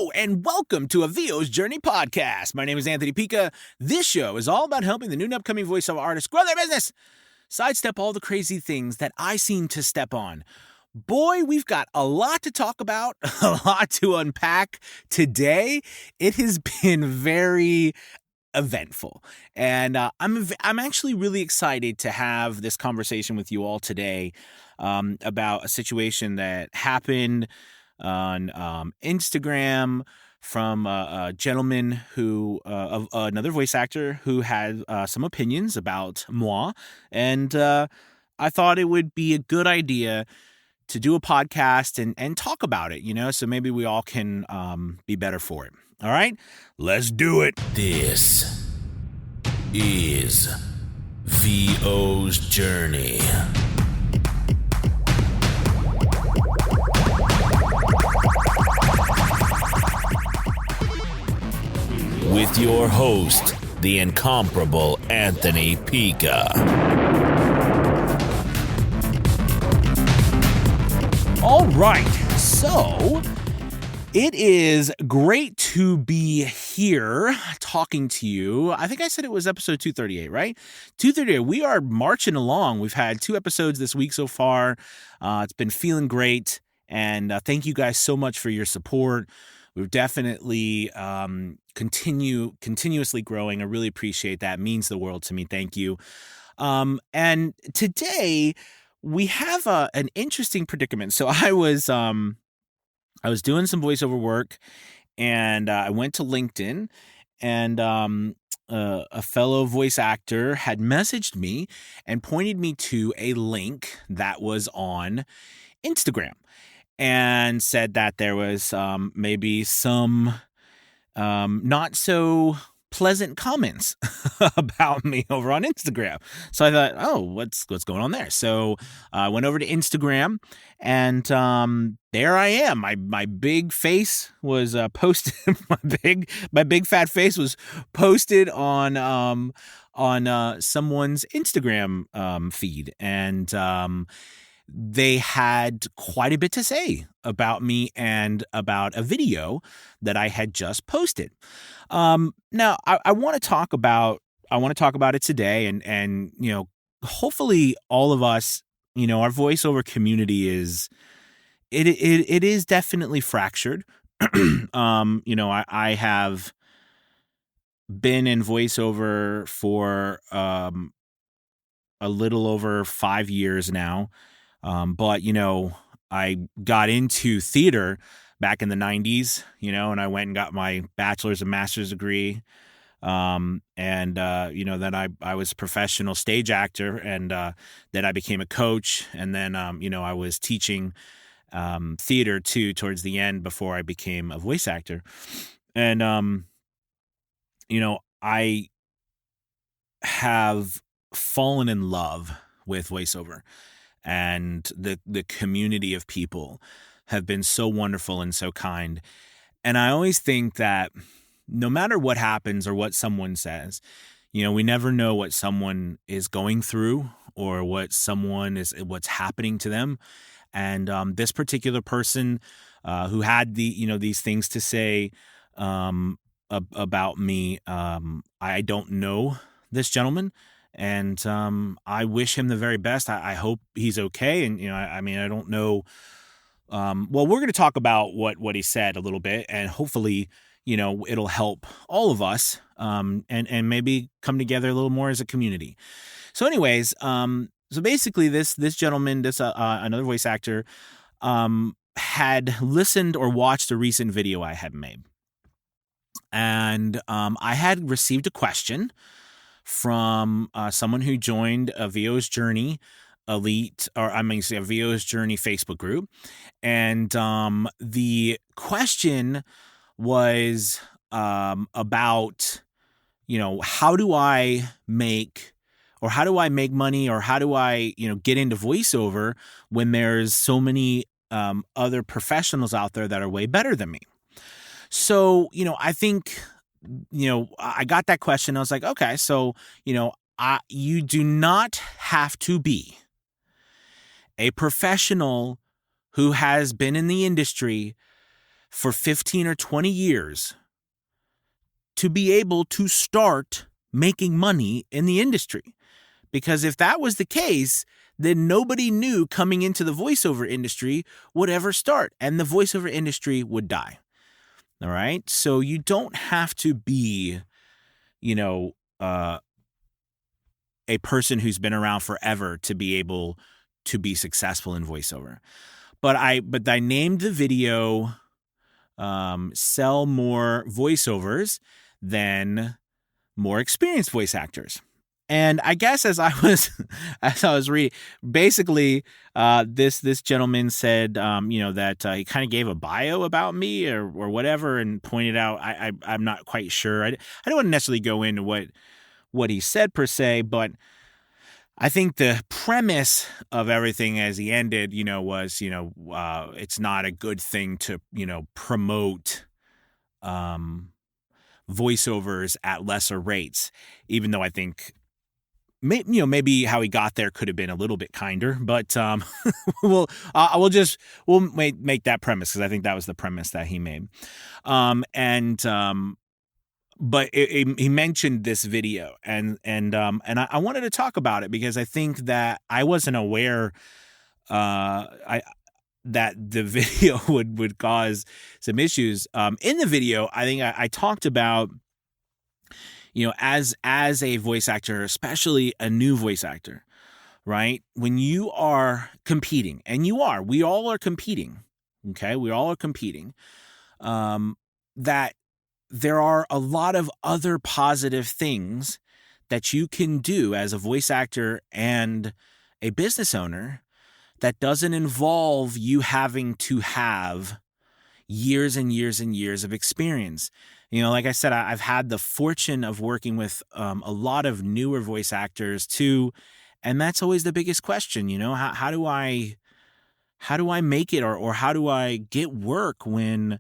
Hello and welcome to a VO's Journey podcast. My name is Anthony Pica. This show is all about helping the new and upcoming voiceover artists grow their business, sidestep all the crazy things that I seem to step on. Boy, we've got a lot to talk about, a lot to unpack today. It has been very eventful, and I'm actually really excited to have this conversation with you all today about a situation that happened on Instagram from a gentleman who, another voice actor who had some opinions about moi, and I thought it would be a good idea to do a podcast and talk about it, so maybe we all can be better for it. All right, let's do it. This is VO's Journey. With your host, the incomparable Anthony Pica. All right, so it is great to be here talking to you. I think I said it was episode 238, right? 238. We are marching along. We've had 2 episodes this week so far. It's been feeling great, and thank you guys so much for your support. We've definitely continuously growing. I really appreciate that. It means the world to me. Thank you. And today we have an interesting predicament. So I was doing some voiceover work, and I went to LinkedIn, and a fellow voice actor had messaged me and pointed me to a link that was on Instagram, and said that there was maybe some not so pleasant comments about me over on Instagram. So I thought, oh, what's going on there? So I went over to Instagram, and there I am. My big face was posted. my big fat face was posted on someone's Instagram feed, and they had quite a bit to say about me and about a video that I had just posted. Now I want to talk about it today, and hopefully all of us, our voiceover community is definitely fractured. I have been in voiceover for a little over 5 years now. But I got into theater back in the 90s, and I went and got my bachelor's and master's degree. Then I was a professional stage actor, and then I became a coach. And then, I was teaching theater too towards the end before I became a voice actor. And, I have fallen in love with voiceover. And the community of people have been so wonderful and so kind. And I always think that no matter what happens or what someone says, we never know what someone is going through or what's happening to them. And this particular person who had these things to say about me, I don't know this gentleman. And I wish him the very best. I hope he's okay. And, I don't know. Well, we're going to talk about what he said a little bit, and hopefully, it'll help all of us and maybe come together a little more as a community. So anyways, so basically this gentleman, another voice actor, had listened or watched a recent video I had made. And I had received a question from someone who joined a VO's Journey Elite, a VO's Journey Facebook group. And the question was about, how do I make money, or how do I, get into voiceover when there's so many other professionals out there that are way better than me. So, I think, I got that question. I was like, okay, so, you do not have to be a professional who has been in the industry for 15 or 20 years to be able to start making money in the industry. Because if that was the case, then nobody new coming into the voiceover industry would ever start, and the voiceover industry would die. All right? So you don't have to be, a person who's been around forever to be able to be successful in voiceover. But I named the video Sell More Voiceovers Than More Experienced Voice Actors. And I guess as I was reading, basically, this gentleman said, that he kind of gave a bio about me or whatever, and pointed out I'm not quite sure. I don't want to necessarily go into what he said per se, but I think the premise of everything as he ended, was, it's not a good thing to, promote voiceovers at lesser rates, even though I think maybe how he got there could have been a little bit kinder, but we'll make that premise because I think that was the premise that he made. But he mentioned this video, and I wanted to talk about it because I think that I wasn't aware that the video would cause some issues. In the video, I think I talked about, as a voice actor, especially a new voice actor, right? When you are competing, and we all are competing, okay? We all are competing, that there are a lot of other positive things that you can do as a voice actor and a business owner that doesn't involve you having to have years and years and years of experience. Like I said, I've had the fortune of working with a lot of newer voice actors too, and that's always the biggest question. How do I make it, or how do I get work when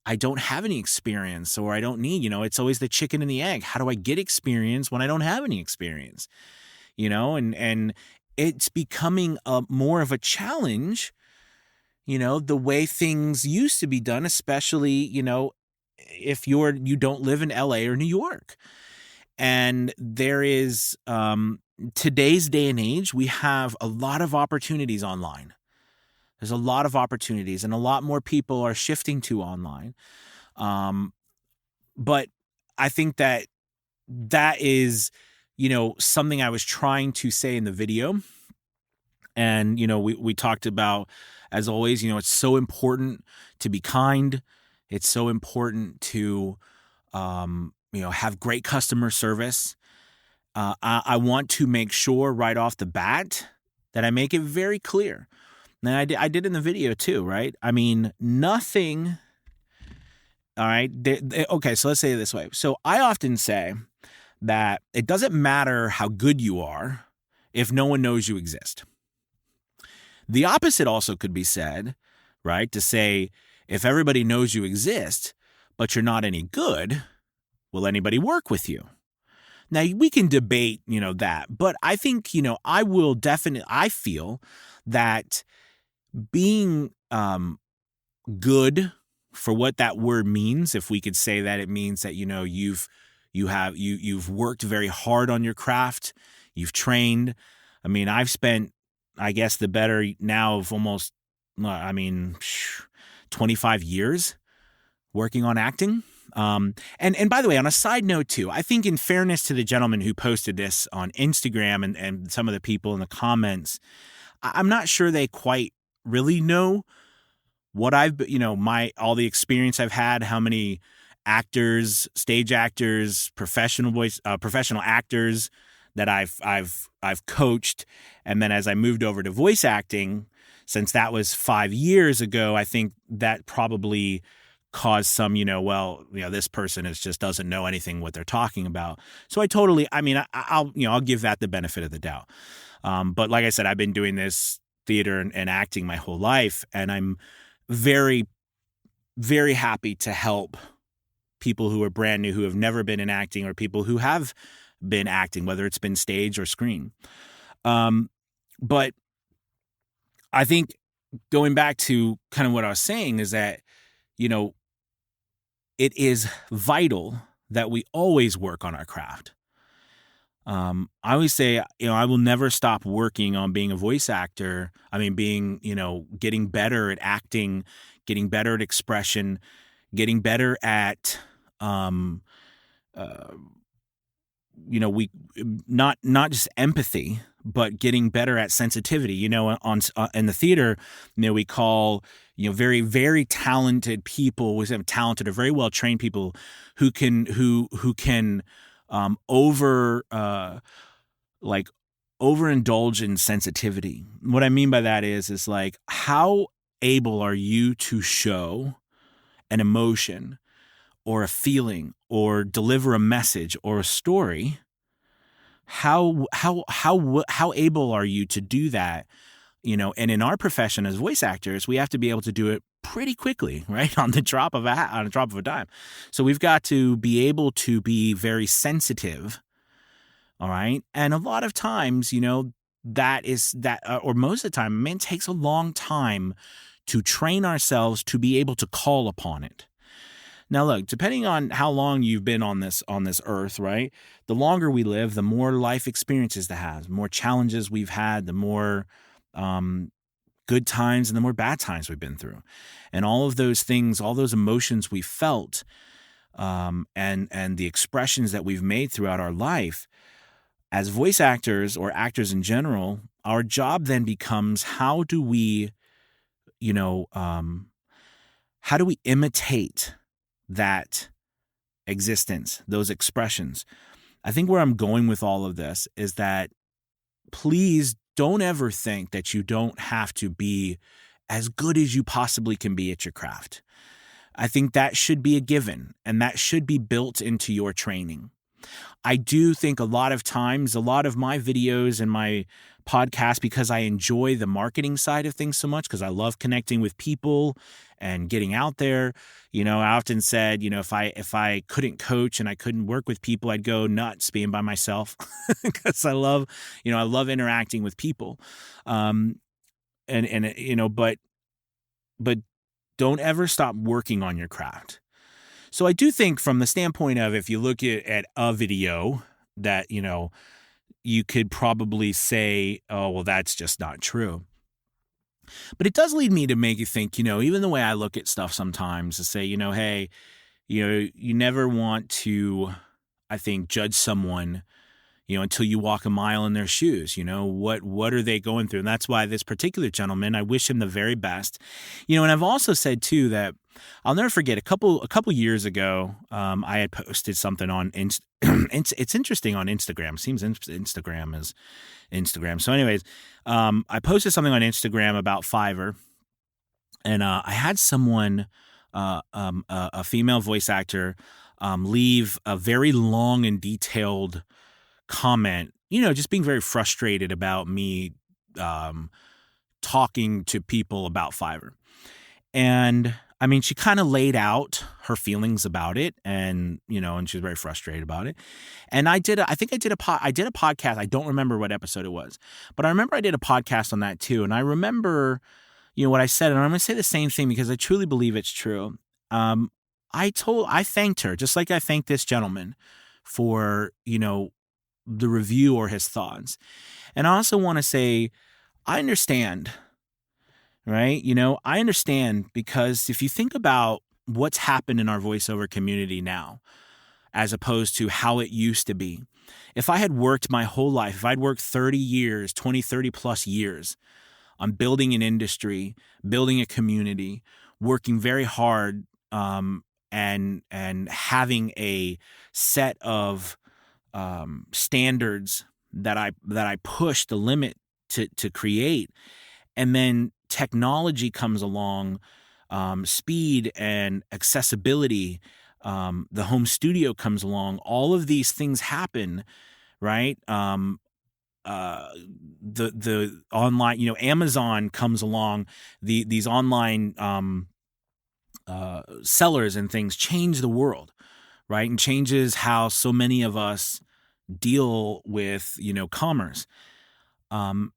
I don't have any experience, or I don't need? It's always the chicken and the egg. How do I get experience when I don't have any experience? And it's becoming more of a challenge. The way things used to be done, especially if you don't live in LA or New York. And there is, today's day and age, we have a lot of opportunities online. There's a lot of opportunities, and a lot more people are shifting to online. But I think that is, something I was trying to say in the video. And, we talked about, as always, it's so important to be kind. It's so important to, have great customer service. I want to make sure right off the bat that I make it very clear. And I did in the video too, right? I mean, nothing. All right. Okay. So let's say it this way. So I often say that it doesn't matter how good you are if no one knows you exist. The opposite also could be said, right? To say, if everybody knows you exist, but you're not any good, will anybody work with you? Now, we can debate, that, but I think, I feel that being good, for what that word means, if we could say that, it means that, you've worked very hard on your craft, you've trained. I mean, I've spent, I guess, the better now of almost, 25 years working on acting. And by the way, on a side note too, I think in fairness to the gentleman who posted this on Instagram and some of the people in the comments, I'm not sure they quite really know what I've, all the experience I've had, how many actors, stage actors, professional actors that I've coached. And then as I moved over to voice acting, since that was 5 years ago, I think that probably caused some, this person just doesn't know anything what they're talking about. So I'll give that the benefit of the doubt. But like I said, I've been doing this theater and acting my whole life, and I'm very, very happy to help people who are brand new, who have never been in acting, or people who have been acting, whether it's been stage or screen. But I think going back to kind of what I was saying is that, you know, it is vital that we always work on our craft. I always say, I will never stop working on being a voice actor. I mean, getting better at acting, getting better at expression, getting better at, we not just empathy, but getting better at sensitivity. In the theater, we call very, very talented people. We have talented or very well trained people who can overindulge in sensitivity. What I mean by that is like, how able are you to show an emotion or a feeling or deliver a message or a story? How able are you to do that? And in our profession as voice actors, we have to be able to do it pretty quickly, right? On the drop of a dime. So we've got to be able to be very sensitive. All right. And a lot of times, or most of the time, it takes a long time to train ourselves to be able to call upon it. Now, look, depending on how long you've been on this earth, right? The longer we live, the more life experiences to have, the more challenges we've had, the more good times and the more bad times we've been through. And all of those things, all those emotions we felt, and the expressions that we've made throughout our life, as voice actors or actors in general, our job then becomes, how do we imitate that existence, those expressions? I think where I'm going with all of this is that, please don't ever think that you don't have to be as good as you possibly can be at your craft. I think that should be a given, and that should be built into your training. I do think a lot of times, a lot of my videos and my podcast, because I enjoy the marketing side of things so much, because I love connecting with people and getting out there. I often said, if I couldn't coach and I couldn't work with people, I'd go nuts being by myself, because I love interacting with people. But don't ever stop working on your craft. So I do think, from the standpoint of, if you look at a video that, you could probably say, oh, well, that's just not true. But it does lead me to make you think, even the way I look at stuff sometimes, to say, hey, you never want to, I think, judge someone, until you walk a mile in their shoes. What are they going through? And that's why this particular gentleman, I wish him the very best. And I've also said too that I'll never forget, a couple years ago, I had posted something on it's interesting, on Instagram. It seems Instagram is Instagram. So anyways, I posted something on Instagram about Fiverr, and I had someone, a female voice actor, leave a very long and detailed comment, just being very frustrated about me talking to people about Fiverr. And I mean, she kind of laid out her feelings about it, and and she was very frustrated about it. And I did a podcast. I don't remember what episode it was, but I remember I did a podcast on that too. And I remember, what I said, and I'm going to say the same thing because I truly believe it's true. I thanked her, just like I thanked this gentleman for, the review or his thoughts. And I also want to say, I understand. Right? I understand, because if you think about what's happened in our voiceover community now, as opposed to how it used to be, if I had worked my whole life, if I'd worked 30 plus years on building an industry, building a community, working very hard, and having a set of standards that I push the limit to create, and then technology comes along, speed and accessibility, the home studio comes along, all of these things happen, right? The online, Amazon comes along, these online sellers and things change the world, right? And changes how so many of us deal with, commerce. And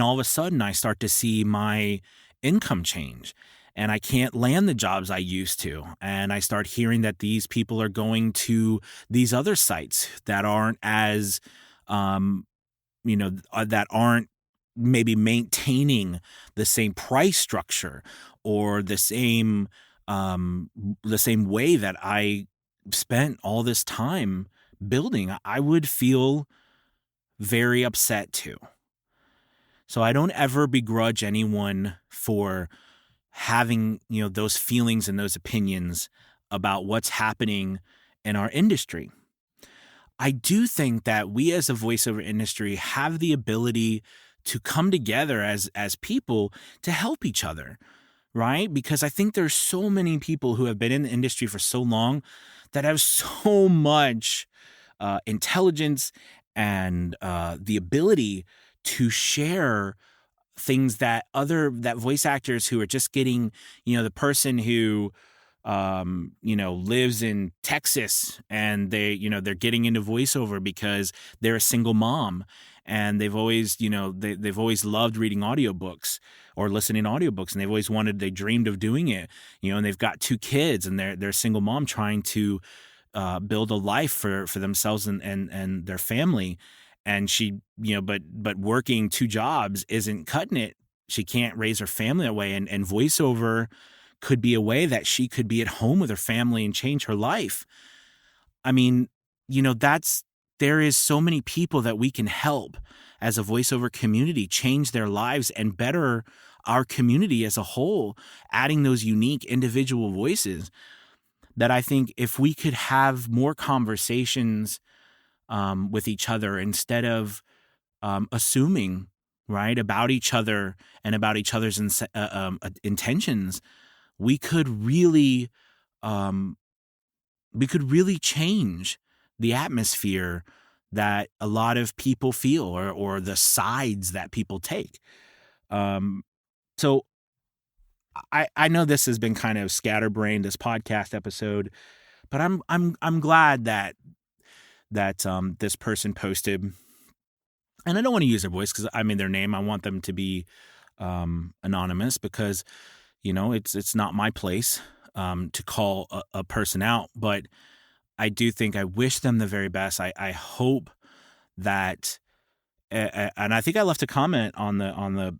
all of a sudden I start to see my income change. and I can't land the jobs I used to. And I start hearing that these people are going to these other sites that aren't as, that aren't maybe maintaining the same price structure or the same way that I spent all this time building. I would feel very upset too. So I don't ever begrudge anyone for having, those feelings and those opinions about what's happening in our industry. I do think that we as a voiceover industry have the ability to come together as people to help each other, right? Because I think there's so many people who have been in the industry for so long that have so much intelligence and the ability to share things that voice actors who are just getting, the person who lives in Texas and they're getting into voiceover because they're a single mom and they've always, they've always loved reading audiobooks or listening to audiobooks, and they dreamed of doing it, and they've got 2 kids and they're a single mom trying to build a life for themselves and their family. And she, but working 2 jobs isn't cutting it. She can't raise her family that way. And voiceover could be a way that she could be at home with her family and change her life. I mean, there is so many people that we can help as a voiceover community change their lives and better our community as a whole, adding those unique individual voices that I think if we could have more conversations with each other instead of assuming, right, about each other and about each other's intentions, we could really change the atmosphere that a lot of people feel or the sides that people take. So I know this has been kind of scatterbrained, this podcast episode, but I'm glad that this person posted, and I don't want to use their voice because their name. I want them to be anonymous because it's not my place to call a person out, but I do think I wish them the very best. I hope that, and I think I left a comment on the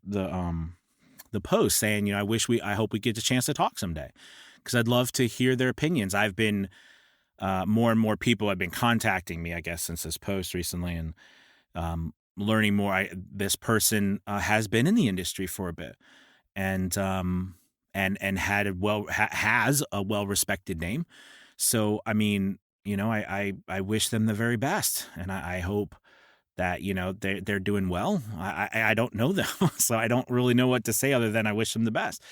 post saying, I hope we get a chance to talk someday because I'd love to hear their opinions. I've been more and more people have been contacting me, I guess, since this post recently, and learning more. This person has been in the industry for a bit, and has a well-respected name. So, I wish them the very best, and I hope that, they're doing well. I don't know them, so I don't really know what to say other than I wish them the best.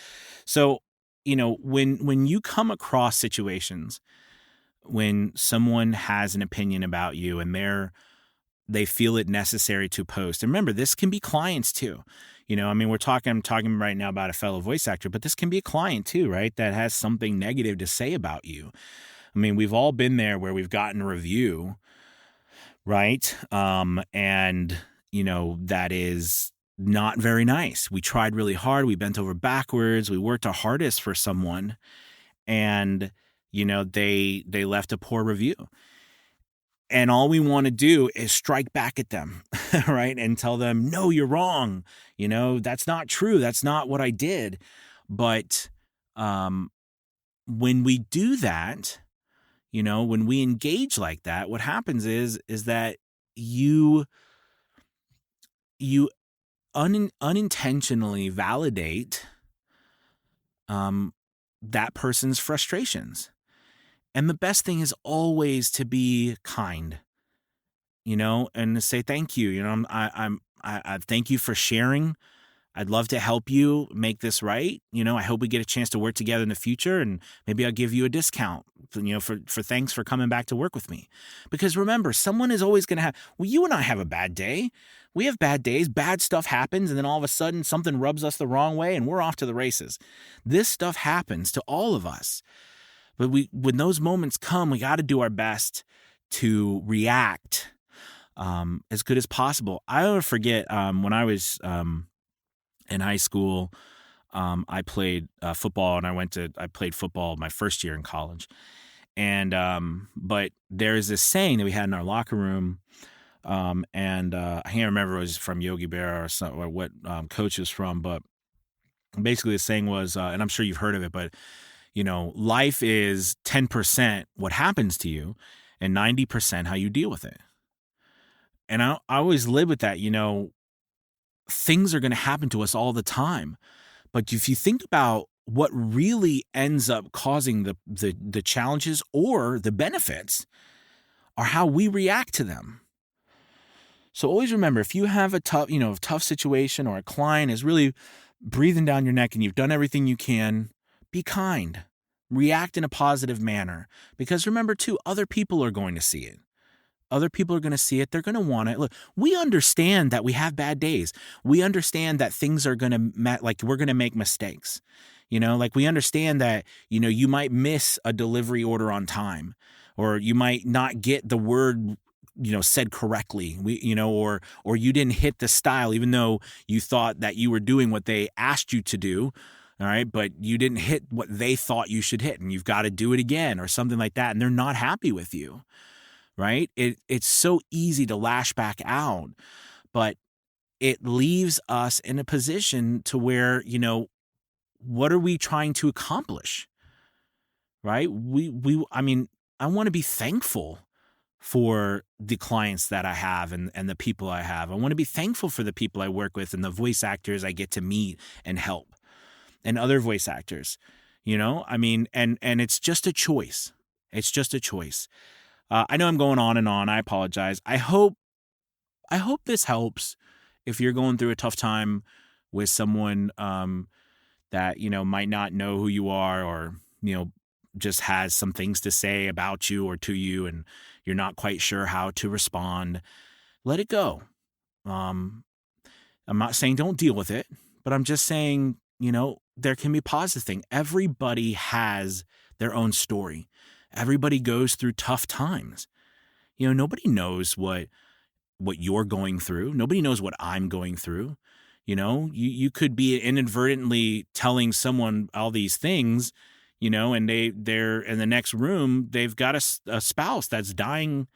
So, when you come across situations when someone has an opinion about you and they feel it necessary to post, and remember, this can be clients too. I'm talking right now about a fellow voice actor, but this can be a client too, right? That has something negative to say about you. We've all been there where we've gotten a review, right? And that is not very nice. We tried really hard. We bent over backwards. We worked our hardest for someone, and they left a poor review. And all we want to do is strike back at them, right? And tell them, no, you're wrong. That's not true. That's not what I did. But when we do that, when we engage like that, what happens is that you unintentionally validate that person's frustrations. And the best thing is always to be kind, and to say thank you. I thank you for sharing. I'd love to help you make this right. I hope we get a chance to work together in the future, and maybe I'll give you a discount, for thanks for coming back to work with me. Because remember, someone is always going to have, you and I have a bad day. We have bad days, bad stuff happens, and then all of a sudden something rubs us the wrong way and we're off to the races. This stuff happens to all of us. But when those moments come, we got to do our best to react as good as possible. I never forget when I was in high school, I played football, and I played football my first year in college. And but there's this saying that we had in our locker room, and I can't remember if it was from Yogi Berra or some, or what coach it was from, but basically the saying was, and I'm sure you've heard of it, but life is 10% what happens to you, and 90% how you deal with it. And I always live with that. Things are going to happen to us all the time. But if you think about what really ends up causing the challenges or the benefits, are how we react to them. So always remember, if you have a tough situation, or a client is really breathing down your neck and you've done everything you can, be kind. React in a positive manner. Because remember too, other people are going to see it. Other people are going to see it. They're going to want it. Look, we understand that we have bad days. We understand that things are going to, we're going to make mistakes. We understand that, you might miss a delivery order on time, or you might not get the word, said correctly. Or you didn't hit the style, even though you thought that you were doing what they asked you to do. All right. But you didn't hit what they thought you should hit, and you've got to do it again or something like that. And they're not happy with you. Right? It's so easy to lash back out, but it leaves us in a position to where, what are we trying to accomplish? Right? I want to be thankful for the clients that I have and the people I have. I want to be thankful for the people I work with and the voice actors I get to meet and help, and other voice actors, and it's just a choice. It's just a choice. I know I'm going on and on. I apologize. I hope this helps if you're going through a tough time with someone that might not know who you are, or just has some things to say about you or to you, and you're not quite sure how to respond. Let it go. I'm not saying don't deal with it, but I'm just saying there can be positive thing. Everybody has their own story. Everybody goes through tough times. Nobody knows what you're going through. Nobody knows what I'm going through. You could be inadvertently telling someone all these things, and they're in the next room, they've got a spouse that's dying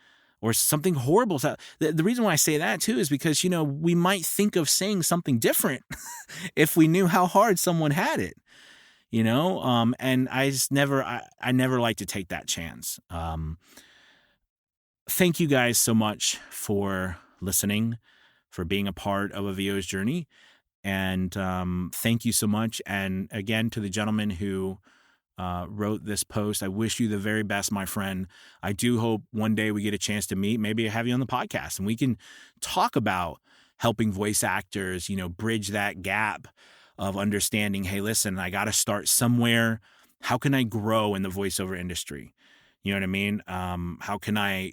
or something horrible. The reason why I say that too is because, we might think of saying something different if we knew how hard someone had it. And I never like to take that chance. Thank you guys so much for listening, for being a part of a VO's journey. And thank you so much. And again, to the gentleman who wrote this post, I wish you the very best, my friend. I do hope one day we get a chance to meet, maybe have you on the podcast, and we can talk about helping voice actors, bridge that gap of understanding, hey, listen, I got to start somewhere. How can I grow in the voiceover industry? You know what I mean? How can I,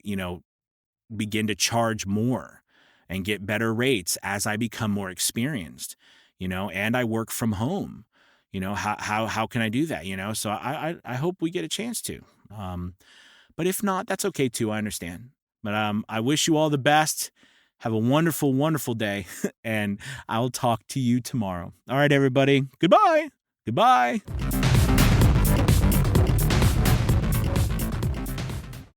begin to charge more and get better rates as I become more experienced, and I work from home, how can I do that? So I hope we get a chance to, but if not, that's okay too. I understand, but I wish you all the best. Have a wonderful, wonderful day, and I'll talk to you tomorrow. All right, everybody. Goodbye. Goodbye.